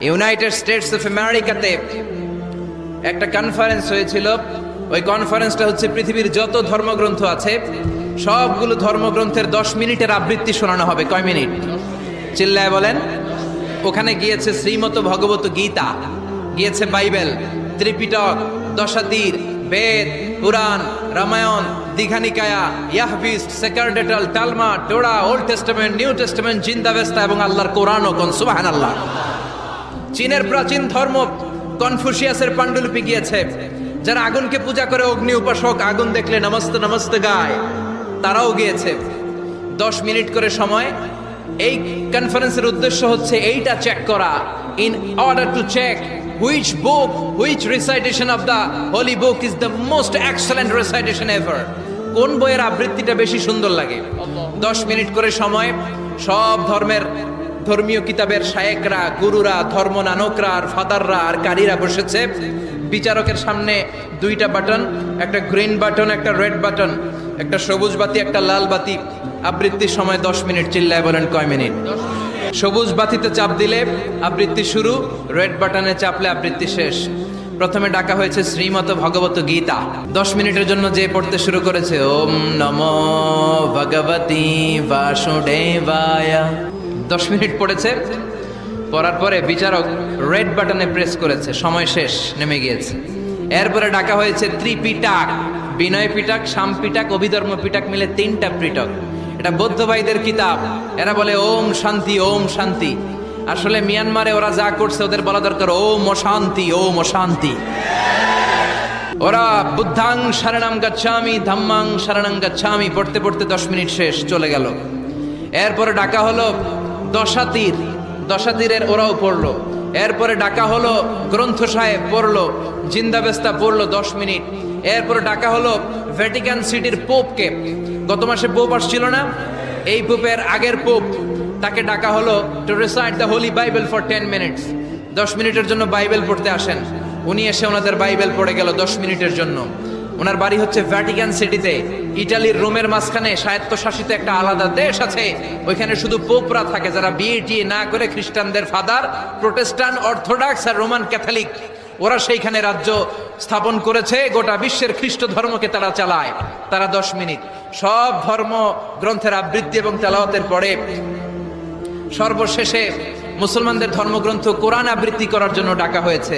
United states of আমেরিকাতে একটা conference হয়েছিল। ওই কনফারেন্সটা হচ্ছে পৃথিবীর যত ধর্মগ্রন্থ আছে সবগুলো ধর্মগ্রন্থের 10 মিনিটের আবৃত্তি শোনানো হবে। কয় মিনিট? চিল্লায় বলেন। ওখানে গিয়েছে শ্রীমত ভগবত গীতা, গিয়েছে বাইবেল, ত্রিপিটক, দশাতীর, বেদ, পুরাণ, রামায়ণ, দীঘানিকায়া, ইয়াহভিস্ট, সেকারডেটাল, Talmud, Torah, Old Testament, New Testament, Zend Avesta এবং আল্লাহর কোরআনও। কোন সুবহানাল্লাহ। চীনের প্রাচীন ধর্ম কনফুসিয়াসের পাণ্ডুলিপি গিয়েছে। যারা আগুনকে পূজা করে, অগ্নি উপাসক, আগুন দেখলে নমস্তে নমস্তে গায়, তারাও গিয়েছে। 10 মিনিট করে সময়। এই কনফারেন্সের উদ্দেশ্য হচ্ছে এইটা চেক করা, in order to check which book, which recitation of the holy book is the most excellent recitation ever. কোন বইয়ের আবৃত্তিটা বেশি সুন্দর লাগে। 10 মিনিট করে সময়। সব ধর্মের ধর্মীয় কিতাবের শায়েকরা, গুরুরা, ধর্ম নানকরা আর ফাদাররা আর কারীরা বসেছে। বিচারকের সামনে 2টা বাটন, একটা গ্রিন বাটন, একটা রেড বাটন, একটা সবুজ বাতি, একটা লাল বাতি। আবৃত্তির সময় 10 মিনিট। চিল্লায় বলেন কয় মিনিট? সবুজ বাতিতে চাপ দিলে আবৃত্তি শুরু, রেড বাটনে চাপলে আবৃত্তি শেষ। প্রথমে ডাকা হয়েছে শ্রীমত ভগবত গীতা। 10 মিনিটের জন্য যে পড়তে শুরু করেছে, ওম নমো ভগবতী বাসুদেবায়। 10 মিনিট পড়েছে। পড়ার পরে বিচারক রেড বাটনে প্রেস করেছে, সময় শেষ, নেমে গিয়েছে। এরপরে ডাকা হয়েছে ত্রিপিটক, বিনয় পিটক, শাম পিটক, অভিধর্ম পিটক মিলে 3টা পিটক। এটা বৌদ্ধ ভাইদের কিতাব। এরা বলে ওম শান্তি, ওম শান্তি। আসলে মিয়ানমারে ওরা যা করছে ওদের বলা দরকার ওম অশান্তি, ওম অশান্তি। ওরা বুদ্ধাং শরণং গচ্ছামি, ধাম্মাং শরণং গচ্ছামি পড়তে পড়তে 10 মিনিট শেষ, চলে গেল। এরপরে ডাকা হলো দশাতীর, দশাতীরের ওরাও পড়লো। এরপরে ডাকা হলো গ্রন্থ সাহেব, পড়লো। জিন্দাবেস্তা পড়লো 10 মিনিট। এরপরে ডাকা হলো ভ্যাটিকান সিটির পোপকে। গত মাসে পোপ আসছিল না? এই পোপের আগের পোপ, তাকে ডাকা হলো to recite the Holi Bible for 10 minutes. 10 মিনিটের জন্য বাইবেল পড়তে আসেন। উনি এসে ওনাদের বাইবেল পড়ে গেল 10 মিনিটের জন্য। ওনার বাড়ি হচ্ছে ভ্যাটিকান সিটিতে, ইটালির রোমের মাঝখানে স্বায়ত্তশাসিত একটা আলাদা দেশ আছে। ওইখানে শুধু পোপরা থাকে, যারা বিয়ে না করে খ্রিস্টানদের ফাদার, প্রোটেস্টান্ট, অর্থোডক্স আর রোমান ক্যাথলিক, ওরা সেইখানে রাজ্য স্থাপন করেছে। গোটা বিশ্বের খ্রিস্ট ধর্মকে তারা চালায়। তারা 10 মিনিট সব ধর্ম গ্রন্থের আবৃত্তি এবং তেলাওয়াতের পরে সর্বশেষে মুসলমানদের ধর্মগ্রন্থ কোরআন আবৃত্তি করার জন্য ডাকা হয়েছে।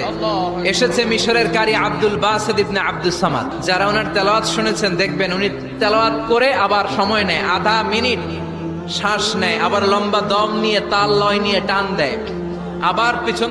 এসেছে মিশরের কারি আব্দুল বাসিত ইবনে আব্দুস সামাদ। যারা ওনার তেলাওয়াত শুনেছেন দেখবেন উনি তেলাওয়াত করে আবার সময় নেয়, আধা মিনিট শ্বাস নেয়, আবার লম্বা দম নিয়ে তাল লয় নিয়ে টান দেয়, আবার পিছন